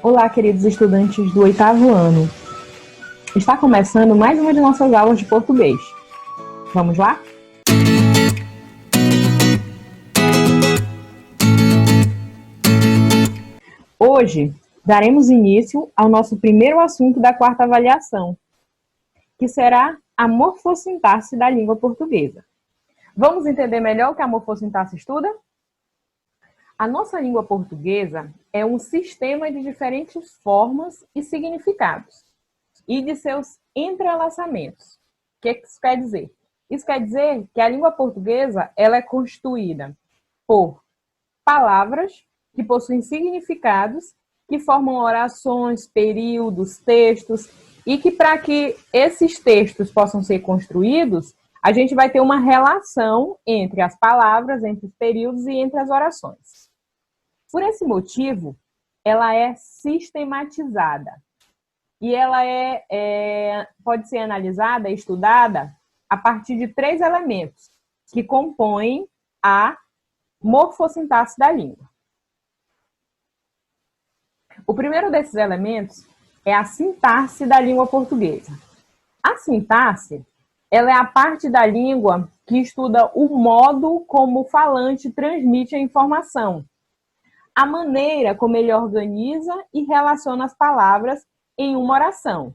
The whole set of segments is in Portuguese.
Olá, queridos estudantes do oitavo ano. Está começando mais uma de nossas aulas de português. Vamos lá? Hoje, daremos início ao nosso primeiro assunto da quarta avaliação, que será a morfossintaxe da língua portuguesa. Vamos entender melhor o que a morfossintaxe estuda? A nossa língua portuguesa é um sistema de diferentes formas e significados, e de seus entrelaçamentos. O que isso quer dizer? Isso quer dizer que a língua portuguesa ela é constituída por palavras que possuem significados, que formam orações, períodos, textos, e que para que esses textos possam ser construídos, a gente vai ter uma relação entre as palavras, entre os períodos e entre as orações. Por esse motivo, ela é sistematizada. E ela pode ser analisada, estudada, a partir de 3 elementos que compõem a morfossintaxe da língua. O primeiro desses elementos é a sintaxe da língua portuguesa. A sintaxe, ela é a parte da língua que estuda o modo como o falante transmite a informação, a maneira como ele organiza e relaciona as palavras em uma oração.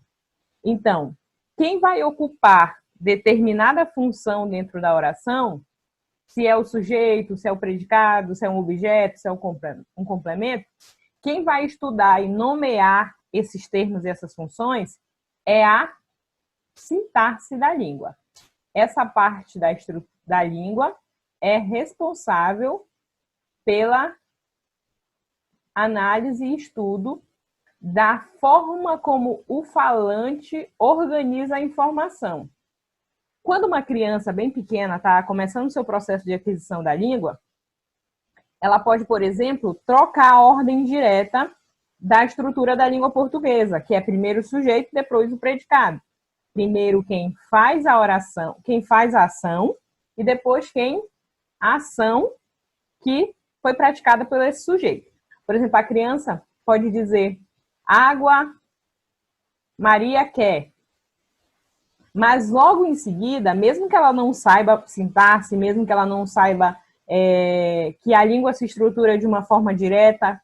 Então, quem vai ocupar determinada função dentro da oração, se é o sujeito, se é o predicado, se é um objeto, se é um complemento, quem vai estudar e nomear esses termos e essas funções é a sintaxe da língua. Essa parte da língua é responsável pela análise e estudo da forma como o falante organiza a informação. Quando uma criança bem pequena está começando o seu processo de aquisição da língua, ela pode, por exemplo, trocar a ordem direta da estrutura da língua portuguesa, que é primeiro o sujeito, depois o predicado. Primeiro quem faz a oração, quem faz a ação, e depois a ação que foi praticada por esse sujeito. Por exemplo, a criança pode dizer: água, Maria quer. Mas logo em seguida, mesmo que ela não saiba sintaxe, mesmo que ela não saiba que a língua se estrutura de uma forma direta,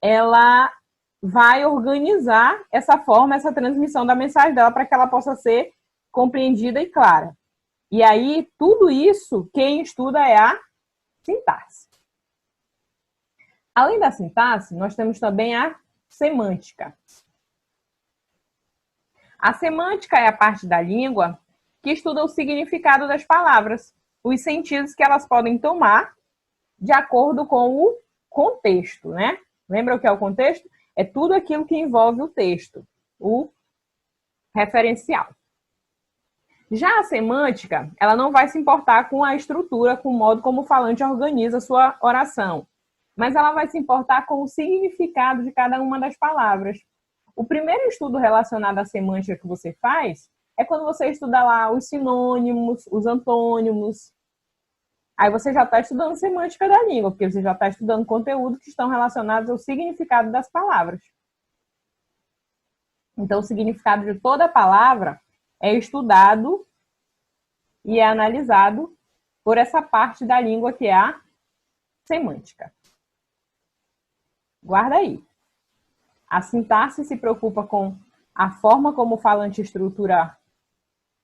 ela vai organizar essa forma, essa transmissão da mensagem dela para que ela possa ser compreendida e clara. E aí, tudo isso, quem estuda é a sintaxe. Além da sintaxe, nós temos também a semântica. A semântica é a parte da língua que estuda o significado das palavras, os sentidos que elas podem tomar de acordo com o contexto, né? Lembra o que é o contexto? É tudo aquilo que envolve o texto, o referencial. Já a semântica, ela não vai se importar com a estrutura, com o modo como o falante organiza a sua oração, mas ela vai se importar com o significado de cada uma das palavras. O primeiro estudo relacionado à semântica que você faz é quando você estuda lá os sinônimos, os antônimos. Aí você já está estudando semântica da língua, porque você já está estudando conteúdos que estão relacionados ao significado das palavras. Então, o significado de toda palavra é estudado e é analisado por essa parte da língua que é a semântica. Guarda aí. A sintaxe se preocupa com a forma como o falante estrutura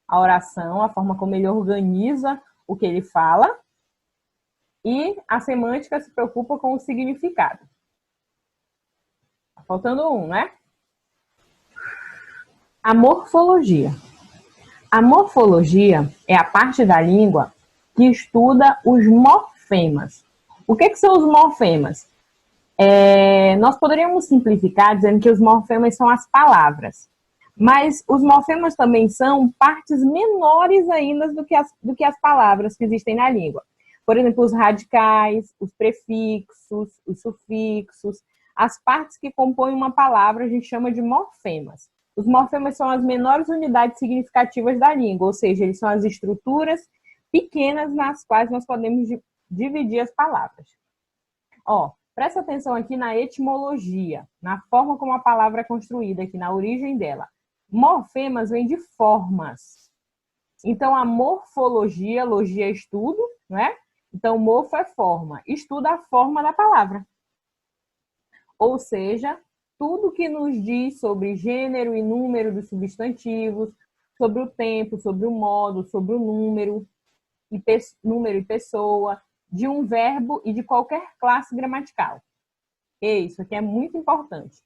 a oração, a forma como ele organiza o que ele fala, e a semântica se preocupa com o significado. Tá faltando um, né? A morfologia. A morfologia é a parte da língua que estuda os morfemas. O que são os morfemas? Nós poderíamos simplificar dizendo que os morfemas são as palavras, mas os morfemas também são partes menores ainda do que as palavras que existem na língua. Por exemplo, os radicais, os prefixos, os sufixos, as partes que compõem uma palavra a gente chama de morfemas. Os morfemas são as menores unidades significativas da língua, ou seja, eles são as estruturas pequenas nas quais nós podemos dividir as palavras. Presta atenção aqui na etimologia, na forma como a palavra é construída aqui, na origem dela. Morfemas vem de formas. Então, a morfologia, logia é estudo, né? Então, morfo é forma. Estuda a forma da palavra. Ou seja, tudo que nos diz sobre gênero e número dos substantivos, sobre o tempo, sobre o modo, sobre o número e pessoa, de um verbo e de qualquer classe gramatical. E isso aqui é muito importante.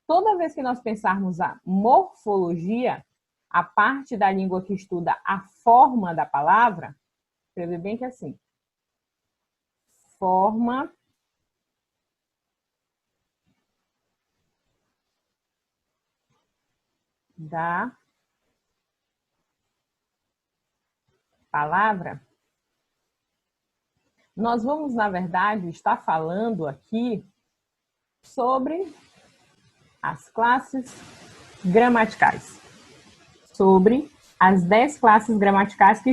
Toda vez que nós pensarmos a morfologia, a parte da língua que estuda a forma da palavra, escrever bem que é assim, forma da palavra, nós vamos, na verdade, estar falando aqui sobre as classes gramaticais. Sobre as 10 classes gramaticais que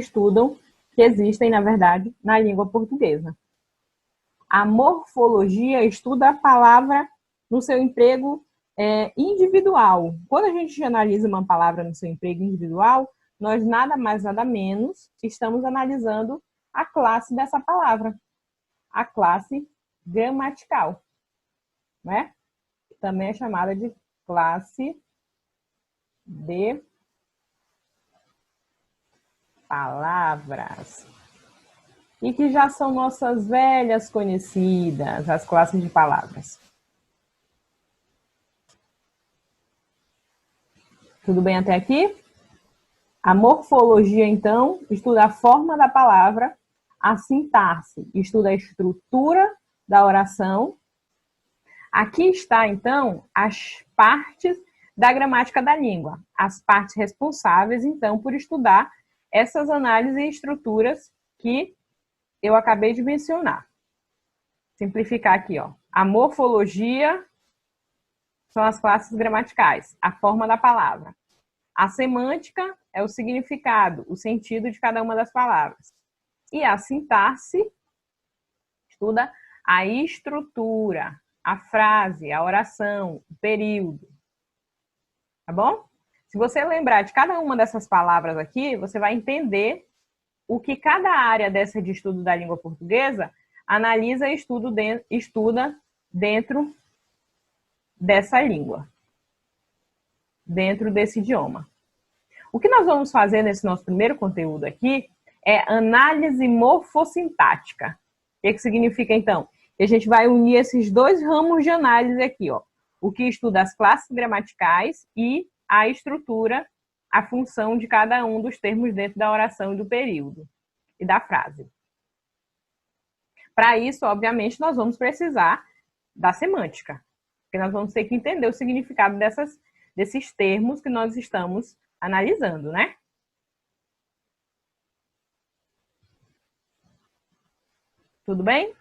existem, na verdade, na língua portuguesa. A morfologia estuda a palavra no seu emprego individual. Quando a gente analisa uma palavra no seu emprego individual, nós nada mais, nada menos estamos analisando a classe dessa palavra, a classe gramatical, né? Também é chamada de classe de palavras. E que já são nossas velhas conhecidas, as classes de palavras. Tudo bem até aqui? A morfologia, então, estuda a forma da palavra, a sintaxe estuda a estrutura da oração. Aqui está, então, as partes da gramática da língua, as partes responsáveis, então, por estudar essas análises e estruturas que eu acabei de mencionar. Simplificar aqui, ó. A morfologia são as classes gramaticais, a forma da palavra. A semântica é o significado, o sentido de cada uma das palavras. E a sintaxe estuda a estrutura, a frase, a oração, o período. Tá bom? Se você lembrar de cada uma dessas palavras aqui, você vai entender o que cada área dessa de estudo da língua portuguesa analisa e estuda dentro dessa língua, dentro desse idioma. O que nós vamos fazer nesse nosso primeiro conteúdo aqui é análise morfossintática. O que significa, então? Que a gente vai unir esses dois ramos de análise aqui, ó. O que estuda as classes gramaticais e a estrutura, a função de cada um dos termos dentro da oração e do período e da frase. Para isso, obviamente, nós vamos precisar da semântica, porque nós vamos ter que entender o significado desses termos que nós estamos analisando, né? Tudo bem?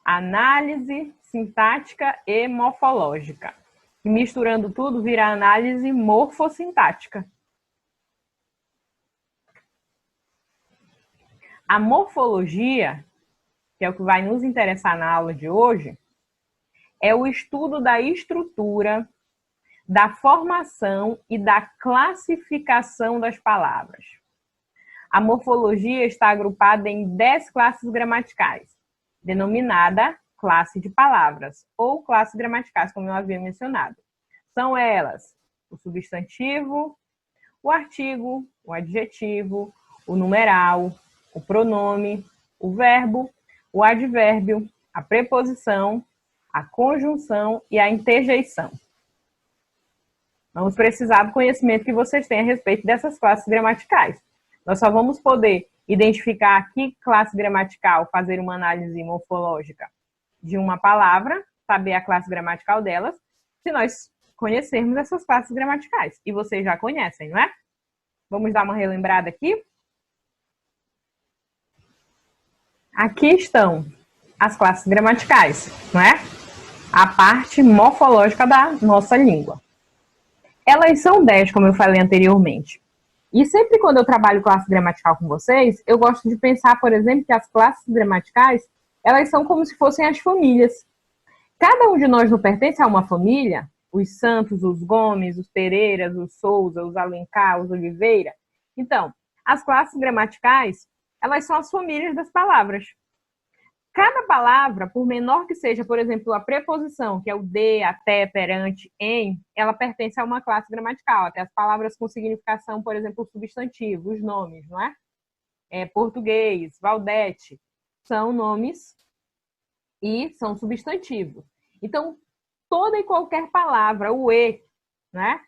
Análise sintática e morfológica. E misturando tudo, vira análise morfossintática. A morfologia, que é o que vai nos interessar na aula de hoje, é o estudo da estrutura, da formação e da classificação das palavras. A morfologia está agrupada em 10 classes gramaticais, denominada classe de palavras, ou classes gramaticais, como eu havia mencionado. São elas o substantivo, o artigo, o adjetivo, o numeral, o pronome, o verbo, o advérbio, a preposição, a conjunção e a interjeição. Vamos precisar do conhecimento que vocês têm a respeito dessas classes gramaticais. Nós só vamos poder identificar aqui classe gramatical, fazer uma análise morfológica de uma palavra, saber a classe gramatical delas, se nós conhecermos essas classes gramaticais. E vocês já conhecem, não é? Vamos dar uma relembrada aqui? Aqui estão as classes gramaticais, não é? A parte morfológica da nossa língua. Elas são 10, como eu falei anteriormente. E sempre quando eu trabalho classe gramatical com vocês, eu gosto de pensar, por exemplo, que as classes gramaticais Elas são como se fossem as famílias. Cada um de nós não pertence a uma família? Os Santos, os Gomes, os Pereiras, os Souza, os Alencar, os Oliveira. Então, as classes gramaticais, elas são as famílias das palavras. Cada palavra, por menor que seja, por exemplo, a preposição, que é o de, até, perante, em, ela pertence a uma classe gramatical. Até as palavras com significação, por exemplo, substantivo, os nomes, não é? Português, Valdete, são nomes e são substantivos. Então, toda e qualquer palavra, o e, né,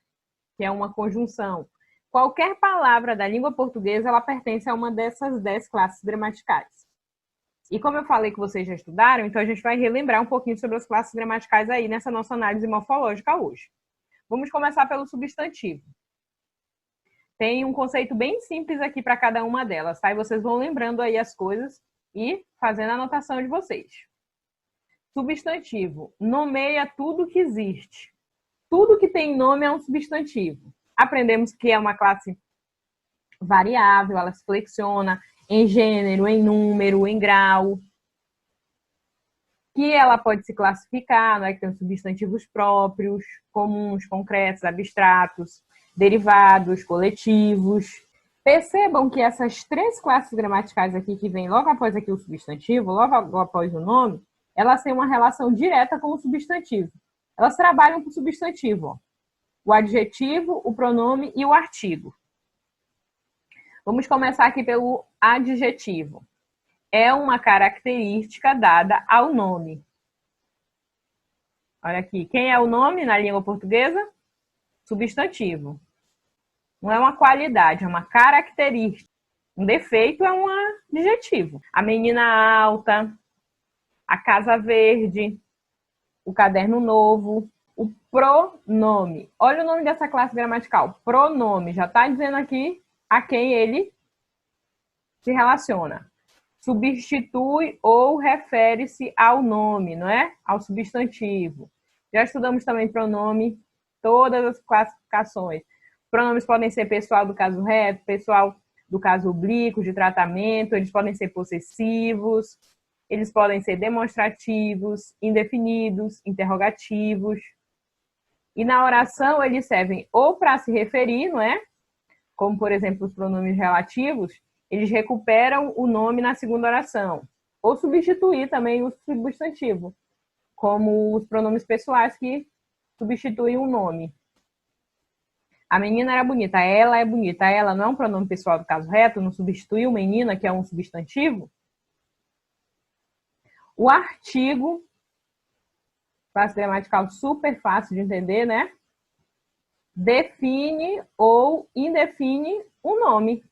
que é uma conjunção, qualquer palavra da língua portuguesa, ela pertence a uma dessas 10 classes gramaticais. E como eu falei que vocês já estudaram, então a gente vai relembrar um pouquinho sobre as classes gramaticais aí nessa nossa análise morfológica hoje. Vamos começar pelo substantivo. Tem um conceito bem simples aqui para cada uma delas, tá? E vocês vão lembrando aí as coisas e fazendo a anotação de vocês. Substantivo, nomeia tudo que existe. Tudo que tem nome é um substantivo. Aprendemos que é uma classe variável, ela se flexiona em gênero, em número, em grau. Que ela pode se classificar, né? Que tem substantivos próprios, comuns, concretos, abstratos, derivados, coletivos. Percebam que essas 3 classes gramaticais aqui, que vem logo após aqui o substantivo, logo após o nome, elas têm uma relação direta com o substantivo. Elas trabalham com o substantivo, ó. O adjetivo, o pronome e o artigo. Vamos começar aqui pelo adjetivo. É uma característica dada ao nome. Olha aqui, quem é o nome na língua portuguesa? Substantivo. Não é uma qualidade, é uma característica. Um defeito é um adjetivo. A menina alta, a casa verde, o caderno novo, o pronome. Olha o nome dessa classe gramatical. Pronome. Já está dizendo aqui a quem ele se relaciona. Substitui ou refere-se ao nome, não é? Ao substantivo. Já estudamos também pronome, todas as classificações. Pronomes podem ser pessoal do caso reto, pessoal do caso oblíquo, de tratamento, eles podem ser possessivos, eles podem ser demonstrativos, indefinidos, interrogativos. E na oração eles servem ou para se referir, não é? Como, por exemplo, os pronomes relativos, eles recuperam o nome na segunda oração. Ou substituir também o substantivo, como os pronomes pessoais que substituem o nome. A menina era bonita, ela é bonita. Ela não é um pronome pessoal do caso reto, não substitui o menina, que é um substantivo. O artigo, classe gramatical super fácil de entender, né? Define ou indefine um nome.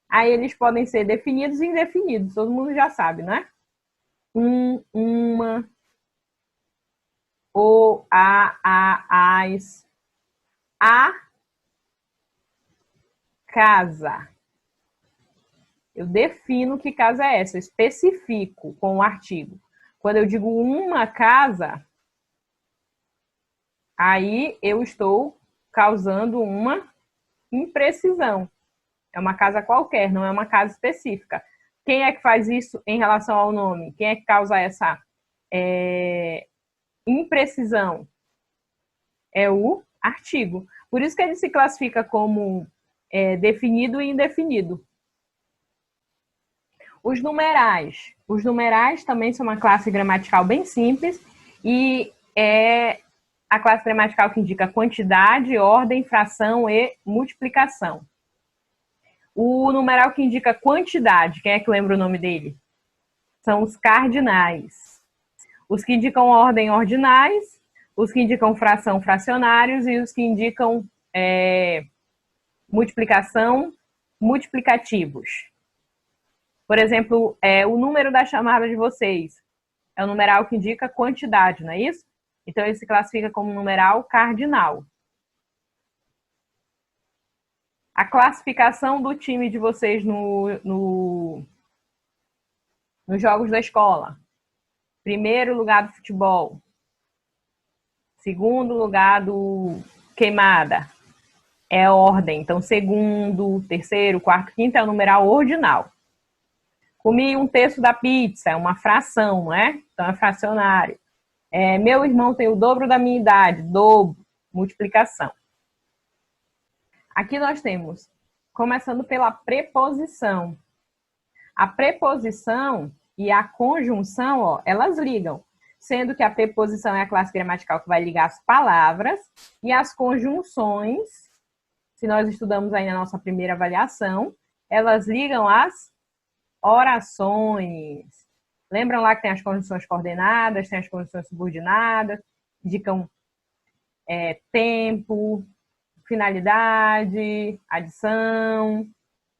Aí eles podem ser definidos e indefinidos, todo mundo já sabe, né? Uma, o, as, a casa. Eu defino que casa é essa, eu especifico com o artigo. Quando eu digo uma casa, aí eu estou causando uma imprecisão. É uma casa qualquer, não é uma casa específica. Quem é que faz isso em relação ao nome? Quem é que causa essa imprecisão? É o artigo. Por isso que ele se classifica como definido e indefinido. Os numerais. Os numerais também são uma classe gramatical bem simples e é a classe gramatical que indica quantidade, ordem, fração e multiplicação. O numeral que indica quantidade, quem é que lembra o nome dele? São os cardinais. Os que indicam ordem, ordinais. Os que indicam fração, fracionários. E os que indicam multiplicação, multiplicativos. Por exemplo, o número da chamada de vocês é o numeral que indica quantidade, não é isso? Então, ele se classifica como numeral cardinal. A classificação do time de vocês nos jogos da escola. Primeiro lugar do futebol. Segundo lugar do queimada. É ordem. Então, segundo, terceiro, quarto, quinto é o numeral ordinal. Comi um terço da pizza, é uma fração, não é? Então é fracionário. Meu irmão tem o dobro da minha idade, dobro, multiplicação. Aqui nós temos, começando pela preposição. A preposição e a conjunção, ó, elas ligam, sendo que a preposição é a classe gramatical que vai ligar as palavras e as conjunções, se nós estudamos aí na nossa primeira avaliação, elas ligam as orações. Lembram lá que tem as conjunções coordenadas, tem as conjunções subordinadas, indicam tempo, finalidade, adição.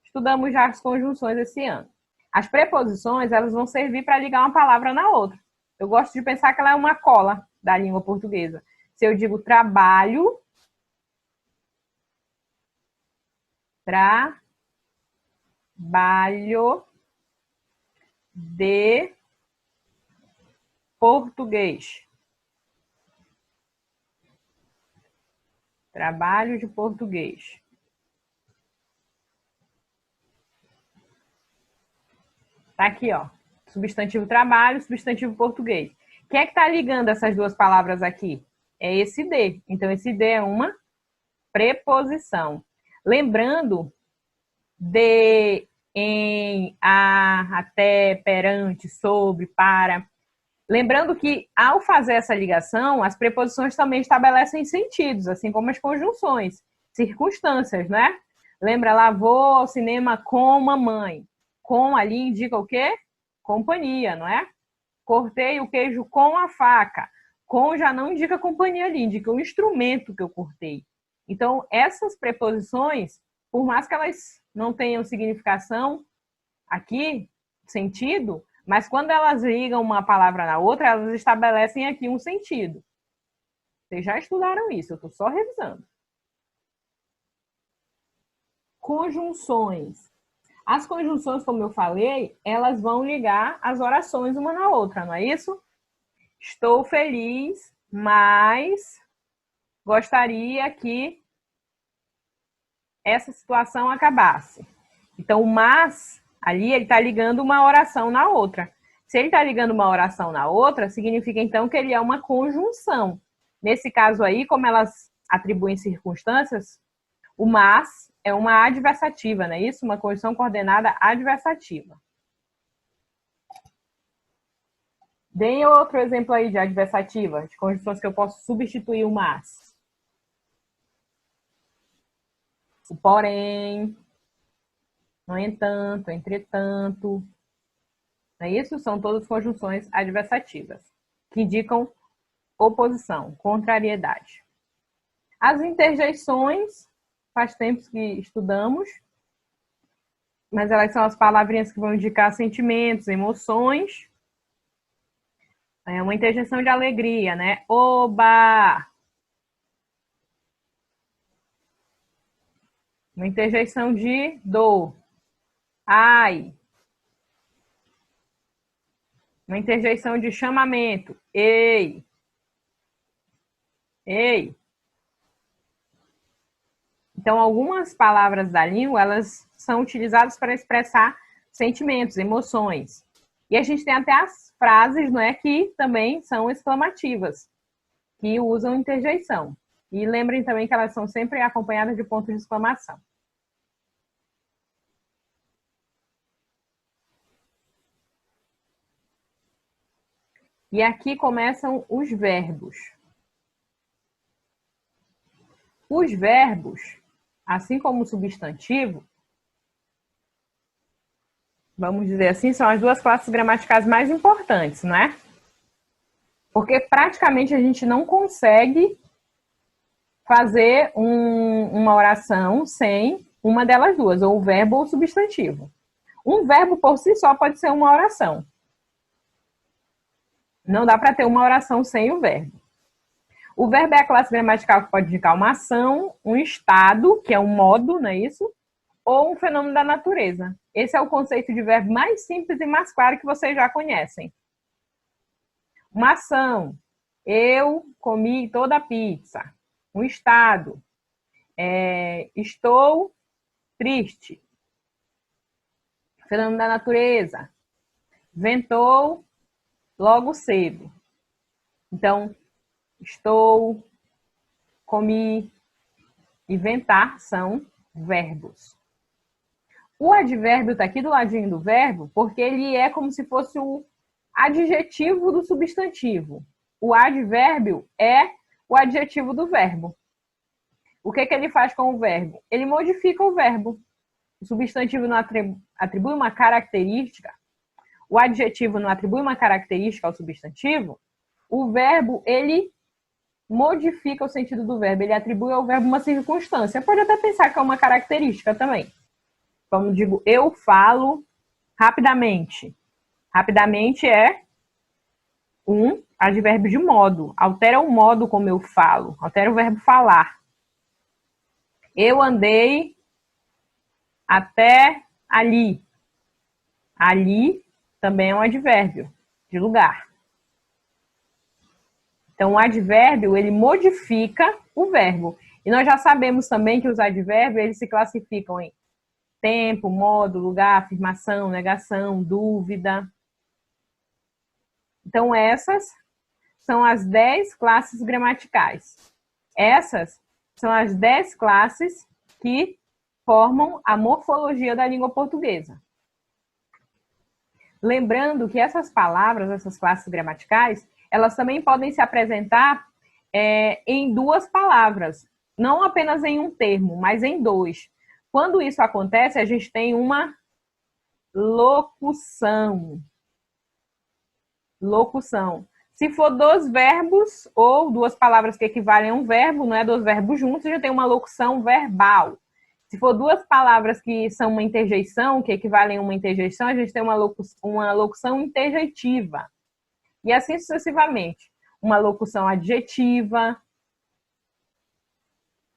Estudamos já as conjunções esse ano. As preposições, elas vão servir para ligar uma palavra na outra. Eu gosto de pensar que ela é uma cola da língua portuguesa. Se eu digo trabalho, trabalho de português. Trabalho de português. Tá aqui, ó. Substantivo trabalho, substantivo português. Quem é que tá ligando essas duas palavras aqui? É esse de. Então, esse de é uma preposição. Lembrando, de, em, a, até, perante, sobre, para. Lembrando que, ao fazer essa ligação, as preposições também estabelecem sentidos, assim como as conjunções, circunstâncias, né? Lembra lá, vou ao cinema com mamãe. Com ali indica o quê? Companhia, não é? Cortei o queijo com a faca. Com já não indica companhia ali, indica o instrumento que eu cortei. Então, essas preposições, por mais que elas não tenham significação aqui, sentido, mas quando elas ligam uma palavra na outra, elas estabelecem aqui um sentido. Vocês já estudaram isso, eu estou só revisando. Conjunções. As conjunções, como eu falei, elas vão ligar as orações uma na outra, não é isso? Estou feliz, mas gostaria que essa situação acabasse. Então, o mas, ali, ele está ligando uma oração na outra. Se ele está ligando uma oração na outra, significa, então, que ele é uma conjunção. Nesse caso aí, como elas atribuem circunstâncias, o mas é uma adversativa, não é isso? Uma conjunção coordenada adversativa. Deem outro exemplo aí de adversativa, de conjunções que eu posso substituir o mas. O porém, no entanto, entretanto. Não é isso? São todas conjunções adversativas, que indicam oposição, contrariedade. As interjeições, faz tempo que estudamos, mas elas são as palavrinhas que vão indicar sentimentos, emoções. É uma interjeição de alegria, né? Oba! Uma interjeição de dor. Ai! Uma interjeição de chamamento. Ei! Ei! Então, algumas palavras da língua, elas são utilizadas para expressar sentimentos, emoções. E a gente tem até as frases, não é, que também são exclamativas, que usam interjeição. E lembrem também que elas são sempre acompanhadas de ponto de exclamação. E aqui começam os verbos. Os verbos, assim como o substantivo, vamos dizer assim, são as duas classes gramaticais mais importantes, não é? Porque praticamente a gente não consegue fazer uma oração sem uma delas duas, ou o verbo ou o substantivo. Um verbo por si só pode ser uma oração. Não dá para ter uma oração sem o verbo. O verbo é a classe gramatical que pode indicar uma ação, um estado, que é um modo, não é isso? Ou um fenômeno da natureza. Esse é o conceito de verbo mais simples e mais claro que vocês já conhecem. Uma ação. Eu comi toda a pizza. Um estado. Estou triste. Fenômeno da natureza. Ventou logo cedo. Então, estou, comi e ventar são verbos. O advérbio está aqui do ladinho do verbo porque ele é como se fosse o adjetivo do substantivo. O advérbio é o adjetivo do verbo. O que ele faz com o verbo? Ele modifica o verbo. O substantivo não atribui uma característica, o adjetivo não atribui uma característica ao substantivo, o verbo, ele modifica o sentido do verbo, ele atribui ao verbo uma circunstância. Pode até pensar que é uma característica também. Como digo, eu falo rapidamente. Rapidamente é um advérbio de modo. Altera o modo como eu falo. Altera o verbo falar. Eu andei até ali. Ali também é um advérbio de lugar. Então, o advérbio, ele modifica o verbo. E nós já sabemos também que os advérbios, eles se classificam em tempo, modo, lugar, afirmação, negação, dúvida. Então, essas são as 10 classes gramaticais. Essas são as 10 classes que formam a morfologia da língua portuguesa. Lembrando que essas palavras, essas classes gramaticais, elas também podem se apresentar em duas palavras, não apenas em um termo, mas em dois. Quando isso acontece, a gente tem uma locução. Locução. Se for dois verbos ou duas palavras que equivalem a um verbo, não é dois verbos juntos, a gente tem uma locução verbal. Se for duas palavras que são uma interjeição, que equivalem a uma interjeição, a gente tem uma locução interjeitiva. E assim sucessivamente. Uma locução adjetiva.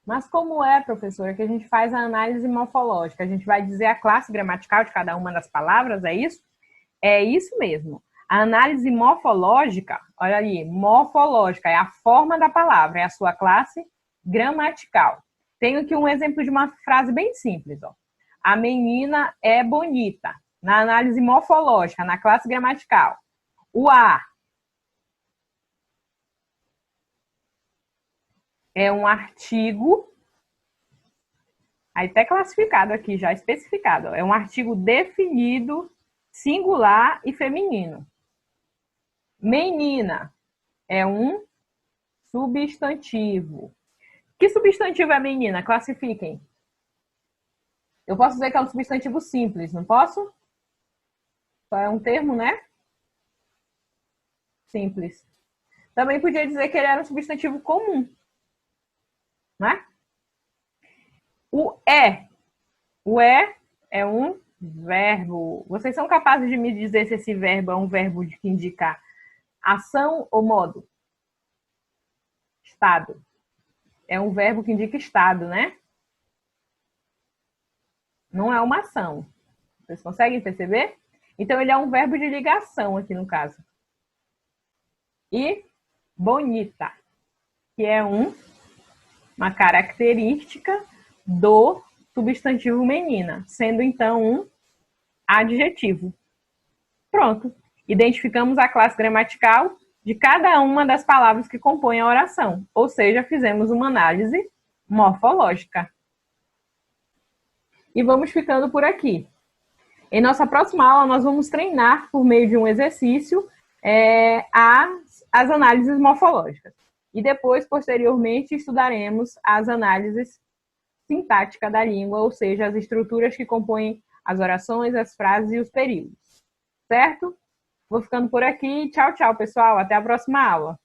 Mas como é, professora, que a gente faz a análise morfológica? A gente vai dizer a classe gramatical de cada uma das palavras, é isso? É isso mesmo. A análise morfológica, olha ali, morfológica é a forma da palavra, é a sua classe gramatical. Tenho aqui um exemplo de uma frase bem simples, ó. A menina é bonita. Na análise morfológica, na classe gramatical. O a é um artigo, aí até classificado aqui, já especificado. Ó. É um artigo definido, singular e feminino. Menina é um substantivo. Que substantivo é menina? Classifiquem. Eu posso dizer que é um substantivo simples, não posso? Só é um termo, né? Simples. Também podia dizer que ele era um substantivo comum. Né? O é. O é um verbo. Vocês são capazes de me dizer se esse verbo é um verbo que indica ação ou modo? Estado. É um verbo que indica estado, né? Não é uma ação. Vocês conseguem perceber? Então, ele é um verbo de ligação aqui no caso. E bonita, que é uma característica do substantivo menina, sendo então um adjetivo. Pronto. Identificamos a classe gramatical de cada uma das palavras que compõem a oração. Ou seja, fizemos uma análise morfológica. E vamos ficando por aqui. Em nossa próxima aula, nós vamos treinar, por meio de um exercício, as análises morfológicas. E depois, posteriormente, estudaremos as análises sintáticas da língua, ou seja, as estruturas que compõem as orações, as frases e os períodos. Certo? Vou ficando por aqui. Tchau, tchau, pessoal. Até a próxima aula.